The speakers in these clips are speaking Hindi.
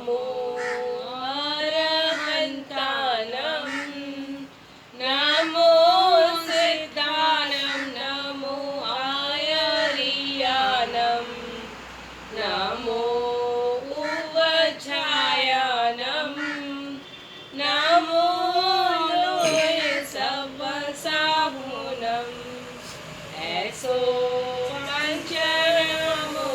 नमो अरहन्तानं नमो सिद्धानं नमो आयर्यानं नमो उवच्छायानं नमो लोय सबसाहुनं ऐसो पंचमुखारो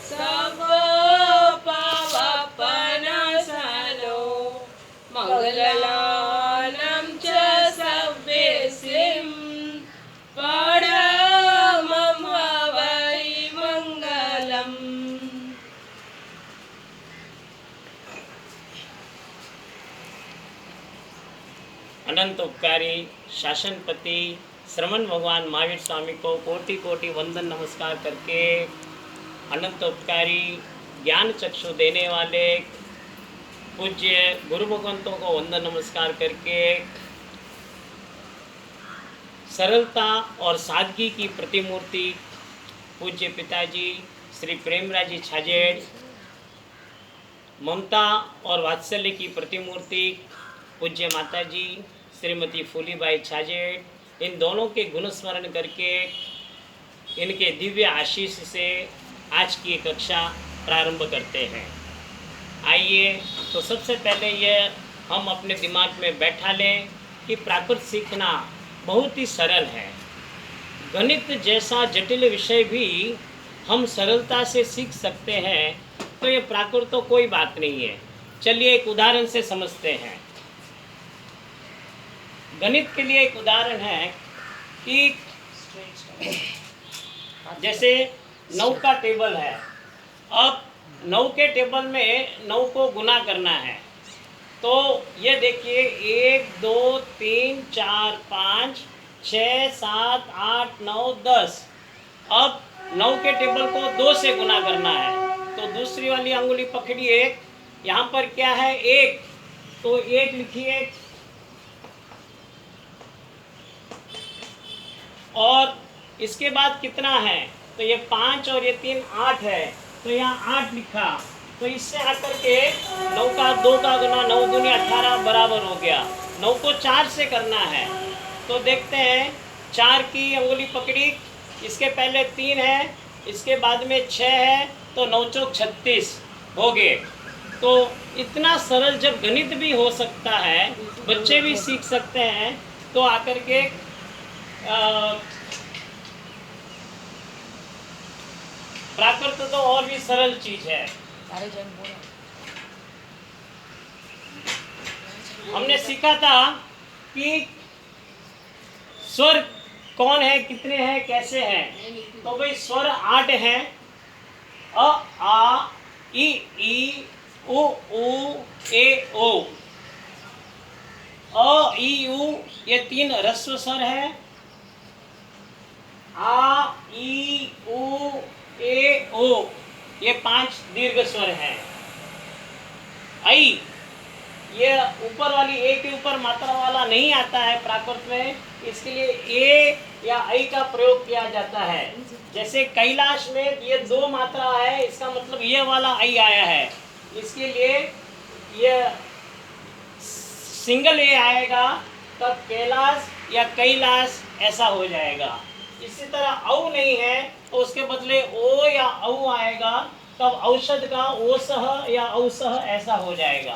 सब पावपनासनो मंगलानं च सव्येसिं परमं हवै मंगलम्। अनंत उपकारी शासनपति श्रवण भगवान महावीर स्वामी को कोटि कोटि वंदन नमस्कार करके, अनंत उपकारी ज्ञान चक्षु देने वाले पूज्य गुरु भगवंतों को वंदन नमस्कार करके, सरलता और सादगी की प्रतिमूर्ति पूज्य पिताजी श्री प्रेमराज जी छाजेड़, ममता और वात्सल्य की प्रतिमूर्ति पूज्य माताजी श्रीमती फूलीबाई छाजेड़, इन दोनों के गुण स्मरण करके इनके दिव्य आशीष से आज की कक्षा प्रारंभ करते हैं। आइए तो सबसे पहले ये हम अपने दिमाग में बैठा लें कि प्राकृत सीखना बहुत ही सरल है। गणित जैसा जटिल विषय भी हम सरलता से सीख सकते हैं, तो ये प्राकृत तो कोई बात नहीं है। चलिए एक उदाहरण से समझते हैं। गणित के लिए एक उदाहरण है कि जैसे 9 का टेबल है। अब 9 के टेबल में 9 को गुना करना है, तो ये देखिए 1 2 3 4 5 6 7 8 9 10। अब 9 के टेबल को 2 से गुना करना है, तो दूसरी वाली अंगुली पकड़िए, यहाँ पर क्या है 1, तो 1 लिखिए, और इसके बाद कितना है, तो ये 5 और ये 3 8 है, तो यहाँ 8 लिखा। तो इससे आकर के 9 का 2 का गुना 9 दूनी 18 बराबर हो गया। 9 को 4 से करना है, तो देखते हैं 4 की अंगुली पकड़ी, इसके पहले 3 है, इसके बाद में 6 है, तो 9 चौक 36 हो गए। तो इतना सरल जब गणित भी हो सकता है, बच्चे भी सीख सकते हैं, तो आकर के प्राकृत तो और भी सरल चीज है। हमने सीखा था कि स्वर कौन है, कितने हैं, कैसे हैं। तो भाई स्वर 8 हैं, अ आ इ ई उ ऊ ए ओ। अ ई उ ये 3 ह्रस्व स्वर है, आ ई उ ए ओ ये 5 दीर्घ स्वर हैं। आई ये ऊपर वाली ए के ऊपर मात्रा वाला नहीं आता है प्राकृत में, इसके लिए ए या आई का प्रयोग किया जाता है। जैसे कैलाश में ये 2 मात्रा है, इसका मतलब ये वाला आई आया है, इसके लिए ये सिंगल ए आएगा, तब कैलाश या कैलाश ऐसा हो जाएगा। इसी तरह औ नहीं है, तो उसके बदले ओ या औ आएगा, तब औषध का ओसह या औसह ऐसा हो जाएगा।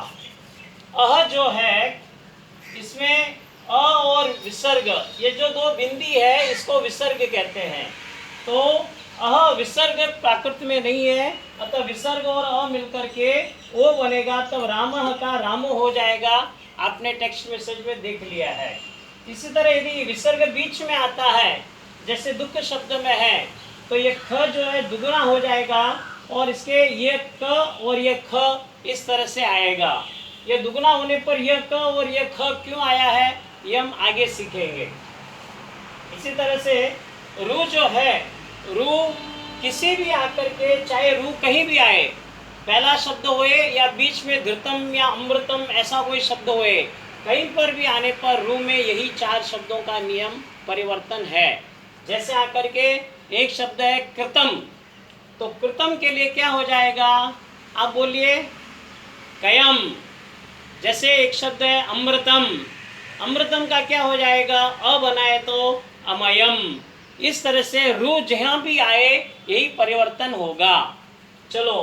अह जो है, इसमें अ और विसर्ग, ये जो 2 बिंदी है, इसको विसर्ग कहते हैं। तो अह विसर्ग प्राकृत में नहीं है, अतः विसर्ग और अ मिलकर के ओ बनेगा, तब रामः का रामो हो जाएगा। आपने टेक्स्ट मैसेज में देख लिया है। इसी तरह यदि विसर्ग बीच में आता है, जैसे दुख शब्द में है, तो ये ख जो है दुगुना हो जाएगा, और इसके ये क और ये ख इस तरह से आएगा। ये दुगुना होने पर यह क और ये ख क्यों आया है, ये हम आगे सीखेंगे। इसी तरह से रू जो है, रू किसी भी आकर के, चाहे रू कहीं भी आए, पहला शब्द होए या बीच में धृतम या अमृतम ऐसा कोई शब्द होए, कहीं पर भी आने पर रू में यही 4 शब्दों का नियम परिवर्तन है। जैसे आकर के एक शब्द है कृतम, तो कृतम के लिए क्या हो जाएगा, आप बोलिए कयम। जैसे एक शब्द है अमृतम, अमृतम का क्या हो जाएगा, अ बनाए तो अमयम। इस तरह से रू जहाँ भी आए यही परिवर्तन होगा। चलो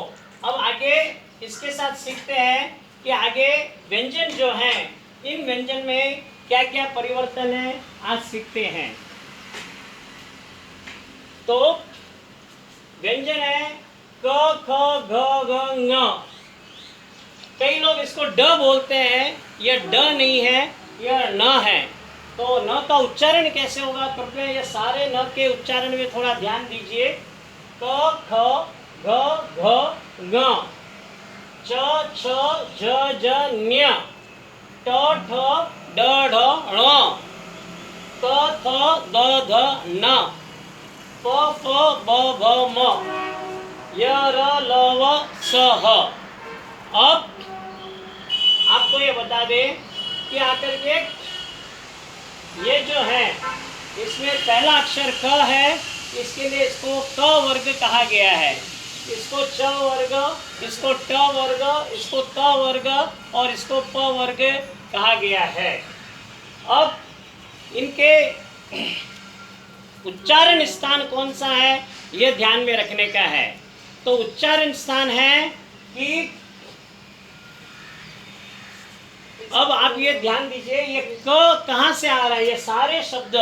अब आगे इसके साथ सीखते हैं कि आगे व्यंजन जो हैं, इन व्यंजन में क्या क्या परिवर्तन है आज सीखते हैं। तो व्यंजन है क ख घ घ ङ। कई लोग इसको ड बोलते हैं, यह ड नहीं है, यह न है। तो न का उच्चारण कैसे होगा, कृपया ये सारे न के उच्चारण में थोड़ा ध्यान दीजिए। क ख घ घ ङ, च छ ज ज ञ, ट ठ ड ढ ण, क थ द ध न, प फ ब भ म, य र ल व स ह। अब आपको ये बता दें कि आकर के ये जो है इसमें पहला अक्षर क है, इसके लिए इसको क वर्ग कहा गया है। इसको च वर्ग, इसको ट वर्ग, इसको त वर्ग और इसको प वर्ग कहा गया है। अब इनके उच्चारण स्थान कौन सा है यह ध्यान में रखने का है। तो उच्चारण स्थान है कि अब आप ये ध्यान दीजिए, ये क कहाँ से आ रहा है, ये सारे शब्द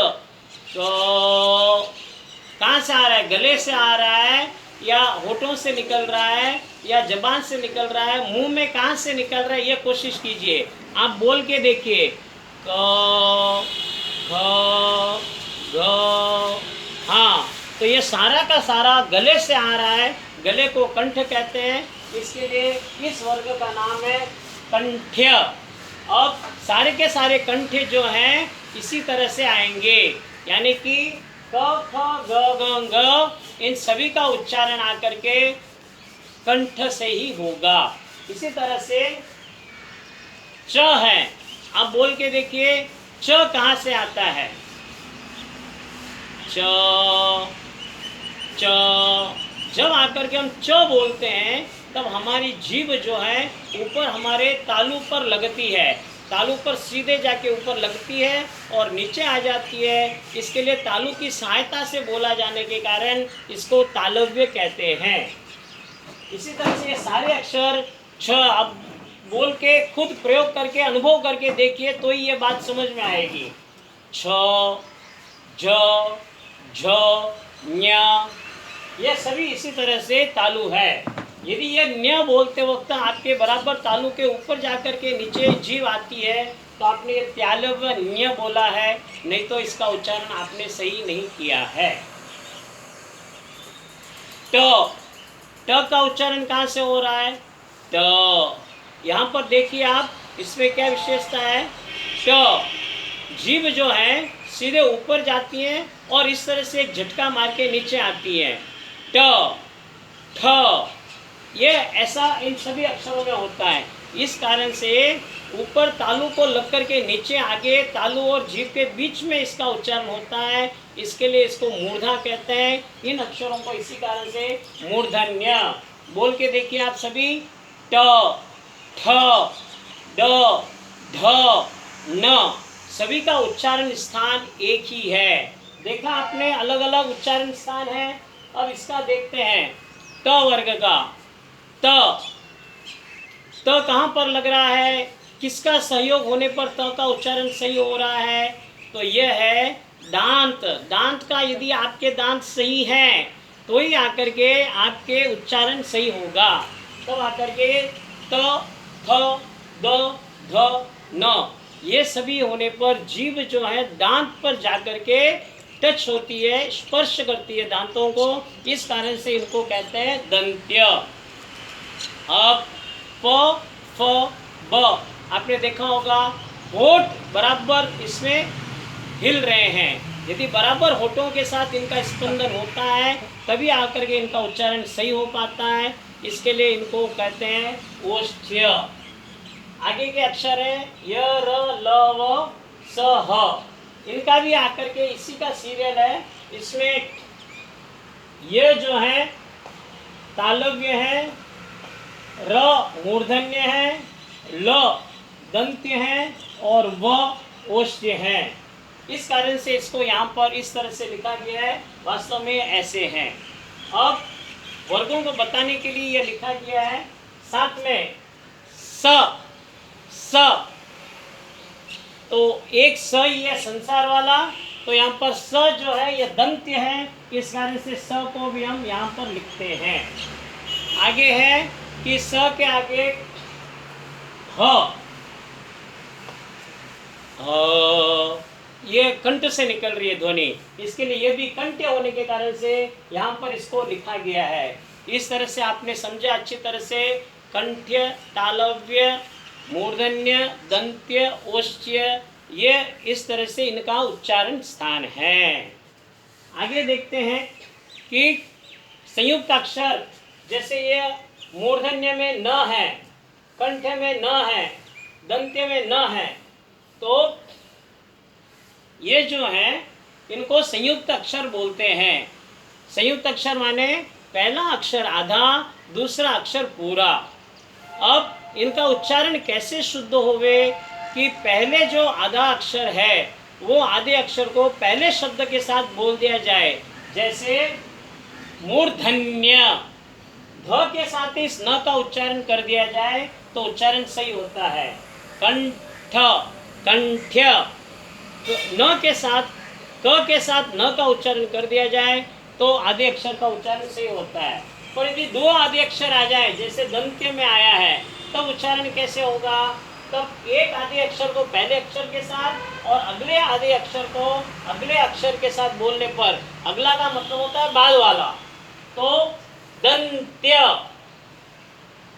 कहाँ से आ रहा है, गले से आ रहा है या होठों से निकल रहा है या जबान से निकल रहा है, मुंह में कहाँ से निकल रहा है, ये कोशिश कीजिए। आप बोल के देखिए क ख ग। हाँ, तो ये सारा का सारा गले से आ रहा है, गले को कंठ कहते हैं, इसके लिए इस वर्ग का नाम है कंठ्य। अब सारे के सारे कंठ जो हैं इसी तरह से आएंगे, यानी कि क ख ग घ ङ, इन सभी का उच्चारण आकर के कंठ से ही होगा। इसी तरह से च है, आप बोल के देखिए च कहाँ से आता है, च च। जब आकर के हम च बोलते हैं तब हमारी जीभ जो है ऊपर हमारे तालू पर लगती है, तालू पर सीधे जाके ऊपर लगती है और नीचे आ जाती है। इसके लिए तालू की सहायता से बोला जाने के कारण इसको तालव्य कहते हैं। इसी तरह से ये सारे अक्षर छ, अब बोल के खुद प्रयोग करके अनुभव करके देखिए तो ही ये बात समझ में आएगी। छ, झ, झ, ञ, ये सभी इसी तरह से तालु है। यदि ये न्य बोलते वक्त आपके बराबर तालु के ऊपर जाकर के नीचे जीव आती है तो आपने ये त्यालव न्य बोला है, नहीं तो इसका उच्चारण आपने सही नहीं किया है। ट, ट का उच्चारण कहाँ से हो रहा है, ट। यहाँ पर देखिए आप, इसमें क्या विशेषता है, ट जीभ जो है सीधे ऊपर जाती है और इस तरह से एक झटका मार के नीचे आती है। ट, ठ, ये ऐसा इन सभी अक्षरों में होता है। इस कारण से ऊपर तालु को लग करके नीचे आगे तालु और जीभ के बीच में इसका उच्चारण होता है, इसके लिए इसको मूर्धा कहते हैं। इन अक्षरों को इसी कारण से मूर्धन्य। बोल के देखिए आप सभी, ट, ठ, ड, ढ, न, सभी का उच्चारण स्थान एक ही है। देखा आपने, अलग अलग उच्चारण स्थान है। अब इसका देखते हैं ट वर्ग का। त कहाँ पर लग रहा है, किसका सहयोग होने पर त का उच्चारण सही हो रहा है, तो यह है दांत। दांत का यदि आपके दांत सही हैं तो ही आकर के आपके उच्चारण सही होगा। तब आकर के त, थ, द, ध, न, ये सभी होने पर जीभ जो है दांत पर जाकर के टच होती है, स्पर्श करती है दांतों को, इस कारण से इनको कहते हैं दंत्य। अब प, फ, ब, आपने देखा होगा होठ बराबर इसमें हिल रहे हैं। यदि बराबर होठों के साथ इनका स्पंदन होता है तभी आकर के इनका उच्चारण सही हो पाता है। इसके लिए इनको कहते हैं ओष्ठ्य। आगे के अक्षर है य, र, ल, व, स, ह। इनका भी आकर के इसी का सीरियल है। इसमें ये जो है तालव्य है, र मूर्धन्य है, ल दंत्य है और व ओष्ठ्य है। इस कारण से इसको यहाँ पर इस तरह से लिखा गया है, वास्तव में ऐसे हैं। अब वर्गों को बताने के लिए यह लिखा गया है, साथ में स तो एक स ही है संसार वाला, तो यहाँ पर स जो है यह दंत्य है, इस कारण से स को भी हम यहाँ पर लिखते हैं। आगे है कि स के आगे ह, ये कंठ से निकल रही है ध्वनि, इसके लिए ये भी कंठ होने के कारण से यहाँ पर इसको लिखा गया है। इस तरह से आपने समझा अच्छी तरह से, कंठ्य, तालव्य, मूर्धन्य, दंत्य, ओष्ठ्य, ये इस तरह से इनका उच्चारण स्थान है। आगे देखते हैं कि संयुक्त अक्षर, जैसे ये मूर्धन्य में न है, कंठ में न है, दंत्य में न है, तो ये जो है इनको संयुक्त अक्षर बोलते हैं। संयुक्त अक्षर माने पहला अक्षर आधा, दूसरा अक्षर पूरा। अब इनका उच्चारण कैसे शुद्ध होवे कि पहले जो आधा अक्षर है वो आधे अक्षर को पहले शब्द के साथ बोल दिया जाए। जैसे मूर्धन्य, ध के साथ इस न का उच्चारण कर दिया जाए तो उच्चारण सही होता है। कंठ, कंठ्य, तो न के साथ, क के साथ न का उच्चारण कर दिया जाए तो आधे अक्षर का उच्चारण सही होता है। पर यदि दो आधे अक्षर आ जाए, जैसे दंत्य में आया है, तब उच्चारण कैसे होगा? तब एक आधे अक्षर को पहले अक्षर के साथ और अगले आधे अक्षर को अगले अक्षर के साथ बोलने पर, अगला का मतलब होता है बाद वाला, तो दंत्य,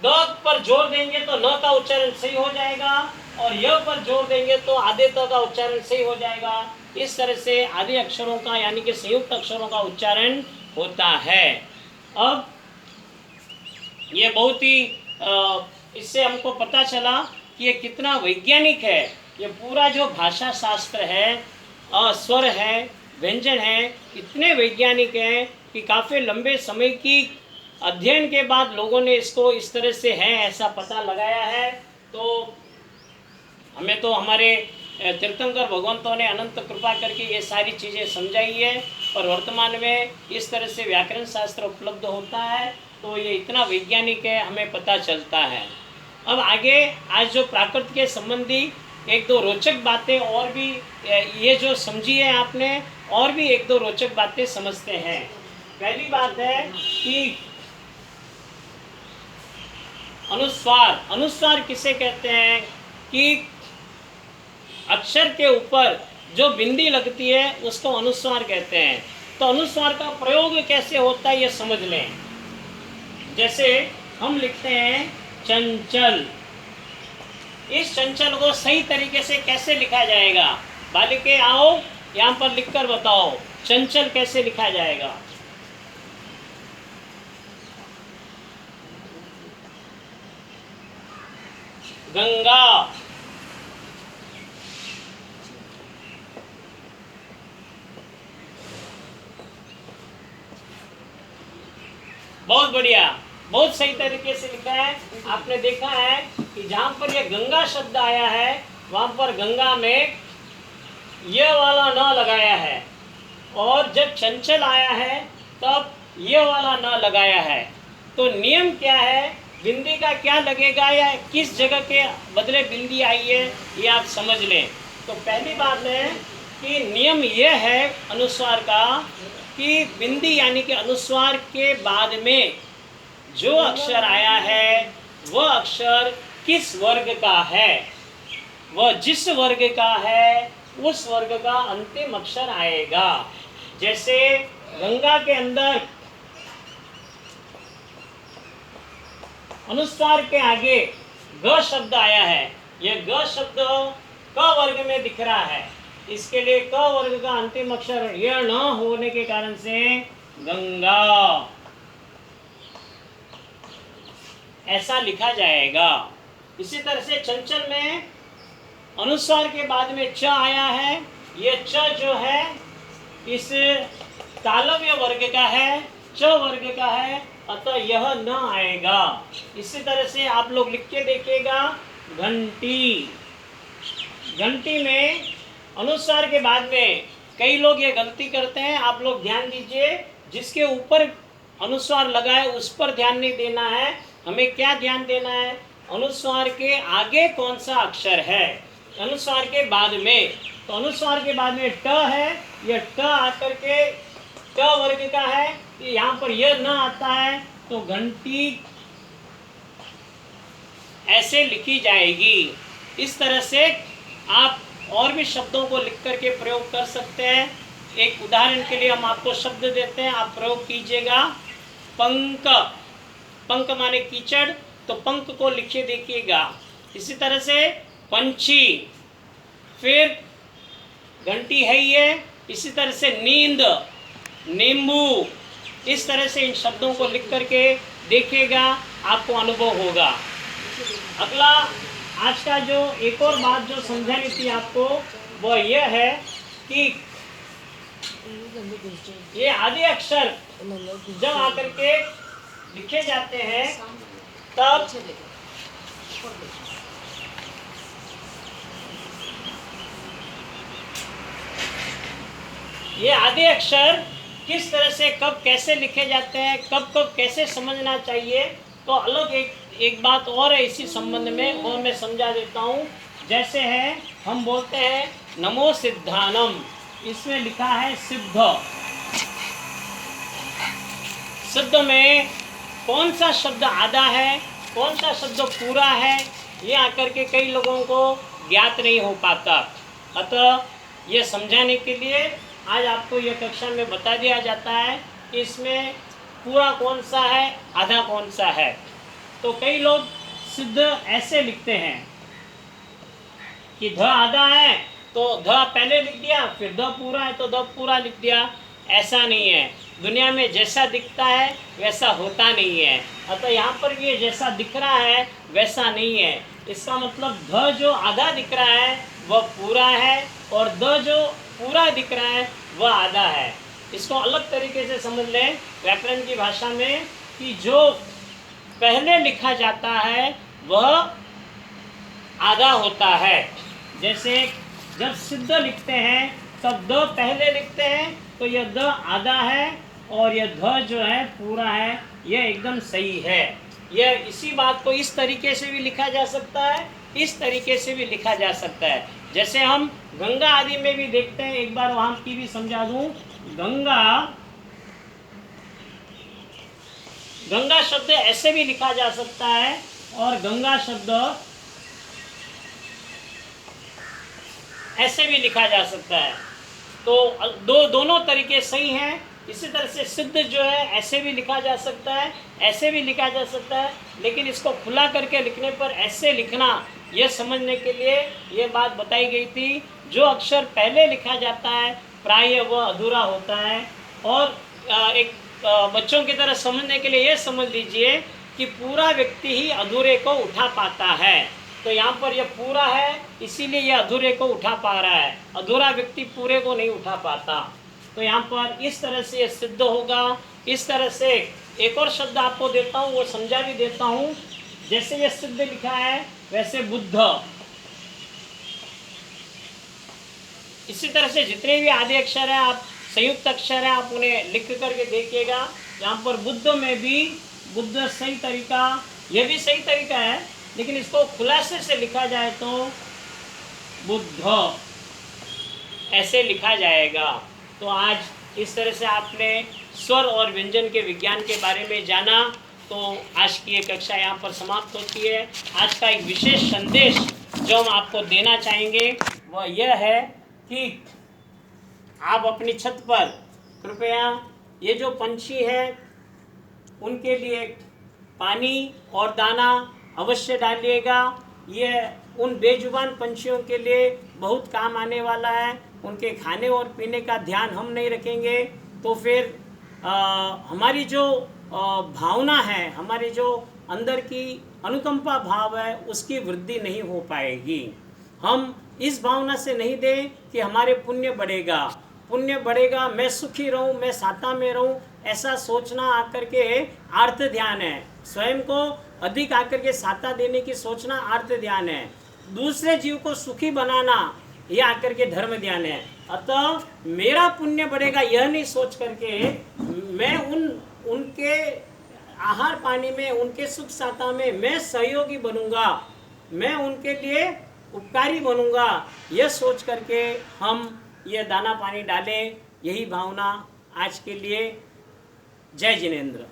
द पर जोर देंगे तो न का उच्चारण सही हो जाएगा और य पर जोर देंगे तो आधे त का उच्चारण सही हो जाएगा। इस तरह से आधे अक्षरों का यानी कि संयुक्त अक्षरों का उच्चारण होता है। अब ये बहुत ही इससे हमको पता चला कि ये कितना वैज्ञानिक है। ये पूरा जो भाषा शास्त्र है, स्वर है, व्यंजन है, इतने वैज्ञानिक हैं कि काफ़ी लंबे समय की अध्ययन के बाद लोगों ने इसको इस तरह से है ऐसा पता लगाया है। तो हमें तो हमारे तीर्थंकर भगवंतों ने अनंत कृपा करके ये सारी चीज़ें समझाई है और वर्तमान में इस तरह से व्याकरण शास्त्र उपलब्ध होता है, तो ये इतना वैज्ञानिक है, हमें पता चलता है। अब आगे आज जो प्राकृत के संबंधी एक दो रोचक बातें और भी, ये जो समझी है आपने, और भी एक दो रोचक बातें समझते हैं। पहली बात है कि अनुस्वार, अनुस्वार किसे कहते हैं कि अक्षर के ऊपर जो बिंदी लगती है उसको अनुस्वार कहते हैं। तो अनुस्वार का प्रयोग कैसे होता है ये समझ लें। जैसे हम लिखते हैं चंचल, इस चंचल को सही तरीके से कैसे लिखा जाएगा? बालिके आओ यहाँ पर लिखकर बताओ, चंचल कैसे लिखा जाएगा? गंगा, बहुत बढ़िया, बहुत सही तरीके से लिखा है। आपने देखा है कि जहाँ पर यह गंगा शब्द आया है वहाँ पर गंगा में ये वाला न लगाया है, और जब चंचल आया है तब ये वाला न लगाया है। तो नियम क्या है, बिंदी का क्या लगेगा या किस जगह के बदले बिंदी आई है, ये आप समझ लें। तो पहली बात है कि नियम यह है अनुस्वार का कि बिंदी यानी कि अनुस्वार के बाद में जो अक्षर आया है वह अक्षर किस वर्ग का है, वह जिस वर्ग का है उस वर्ग का अंतिम अक्षर आएगा। जैसे गंगा के अंदर अनुस्वार के आगे ग शब्द आया है, यह ग शब्द क वर्ग में दिख रहा है, इसके लिए क वर्ग का अंतिम अक्षर यह न होने के कारण से गंगा ऐसा लिखा जाएगा। इसी तरह से चंचल में अनुस्वार के बाद में च आया है, ये च जो है इस तालव्य वर्ग का है, च वर्ग का है, अतः यह न आएगा। इसी तरह से आप लोग लिख के देखिएगा, घंटी। घंटी में अनुस्वार के बाद में कई लोग ये गलती करते हैं, आप लोग ध्यान दीजिए, जिसके ऊपर अनुस्वार लगा है उस पर ध्यान नहीं देना है, हमें क्या ध्यान देना है, अनुस्वार के आगे कौन सा अक्षर है, अनुस्वार के बाद में। तो अनुस्वार के बाद में ट है, यह ट आकर के ट वर्ग का है, यहाँ पर यह न आता है, तो घंटी ऐसे लिखी जाएगी। इस तरह से आप और भी शब्दों को लिख करके प्रयोग कर सकते हैं। एक उदाहरण के लिए हम आपको शब्द देते हैं, आप प्रयोग कीजिएगा। पंक, पंक माने कीचड़, तो पंक को लिखिए देखिएगा। इसी तरह से पंछी, फिर घंटी है ये। इसी तरह से नींद, नींबू। इस तरह से इन शब्दों को लिख करके देखिएगा, आपको अनुभव होगा। अगला आज का जो एक और बात जो समझानी थी आपको, वह यह है कि ये आदि अक्षर जब आकर के लिखे जाते हैं तब ये आदि अक्षर किस तरह से कब कैसे लिखे जाते हैं, कब कब कैसे समझना चाहिए, तो अलग एक बात और है इसी संबंध में, वो मैं समझा देता हूँ। जैसे है हम बोलते हैं नमो सिद्धानम, इसमें लिखा है सिद्ध। सिद्ध में कौन सा शब्द आधा है, कौन सा शब्द पूरा है, ये आकर के कई लोगों को ज्ञात नहीं हो पाता। अतः ये समझाने के लिए आज आपको यह कक्षा में बता दिया जाता है कि इसमें पूरा कौन सा है, आधा कौन सा है। तो कई लोग सिद्ध ऐसे लिखते हैं कि ध आधा है तो ध पहले लिख दिया, फिर द पूरा है तो द पूरा लिख दिया। ऐसा नहीं है, दुनिया में जैसा दिखता है वैसा होता नहीं है। अतः यहाँ पर ये जैसा दिख रहा है वैसा नहीं है। इसका मतलब ध जो आधा दिख रहा है वह पूरा है, और द जो पूरा दिख रहा है वह आधा है। इसको अलग तरीके से समझ लें व्याकरण की भाषा में, कि जो पहले लिखा जाता है वह आधा होता है। जैसे जब सिद्ध लिखते हैं तब द पहले लिखते हैं, तो यह द आधा है और यह ध जो है पूरा है। यह एकदम सही है। यह इसी बात को इस तरीके से भी लिखा जा सकता है, इस तरीके से भी लिखा जा सकता है। जैसे हम गंगा आदि में भी देखते हैं, एक बार वहाँ की भी समझा दूँ। गंगा शब्द ऐसे भी लिखा जा सकता है, और गंगा शब्द ऐसे भी लिखा जा सकता है। तो दोनों तरीके सही हैं। इसी तरह से सिद्ध जो है ऐसे भी लिखा जा सकता है, ऐसे भी लिखा जा सकता है, लेकिन इसको खुला करके लिखने पर ऐसे लिखना, यह समझने के लिए यह बात बताई गई थी। जो अक्षर पहले लिखा जाता है प्राय वह अधूरा होता है। और एक बच्चों की तरह समझने के लिए यह समझ लीजिए कि पूरा व्यक्ति ही अधूरे को उठा पाता है। तो यहाँ पर यह पूरा है, इसीलिए यह अधूरे को उठा पा रहा है। अधूरा व्यक्ति पूरे को नहीं उठा पाता। तो यहाँ पर इस तरह से यह सिद्ध होगा। इस तरह से एक और शब्द आपको देता हूँ, वो समझा भी देता हूँ। जैसे यह सिद्ध लिखा है वैसे बुद्ध। इसी तरह से जितने भी आदि अक्षर हैं, आप संयुक्त अक्षर हैं, आप उन्हें लिख करके देखिएगा। यहाँ पर बुद्ध में भी बुद्ध सही तरीका, यह भी सही तरीका है, लेकिन इसको खुलासे से लिखा जाए तो बुद्ध ऐसे लिखा जाएगा। तो आज इस तरह से आपने स्वर और व्यंजन के विज्ञान के बारे में जाना। तो आज की ये कक्षा यहाँ पर समाप्त होती है। आज का एक विशेष संदेश जो हम आपको देना चाहेंगे वह यह है कि आप अपनी छत पर कृपया ये जो पंछी है उनके लिए पानी और दाना अवश्य डालिएगा। ये उन बेजुबान पंछियों के लिए बहुत काम आने वाला है। उनके खाने और पीने का ध्यान हम नहीं रखेंगे तो फिर हमारी जो भावना है, हमारी जो अंदर की अनुकंपा भाव है, उसकी वृद्धि नहीं हो पाएगी। हम इस भावना से नहीं दें कि हमारे पुण्य बढ़ेगा, पुण्य बढ़ेगा, मैं सुखी रहूं, मैं साता में रहूं, ऐसा सोचना आकर के आर्त ध्यान है। स्वयं को अधिक आकर के साता देने की सोचना आर्त ध्यान है। दूसरे जीव को सुखी बनाना ये आकर के धर्म ध्यान है। अतः मेरा पुण्य बढ़ेगा यह नहीं सोच करके मैं उनके आहार पानी में, उनके सुख साता में मैं सहयोगी बनूंगा, मैं उनके लिए उपकारी बनूंगा, यह सोच करके हम ये दाना पानी डालें। यही भावना आज के लिए। जय जिनेंद्र।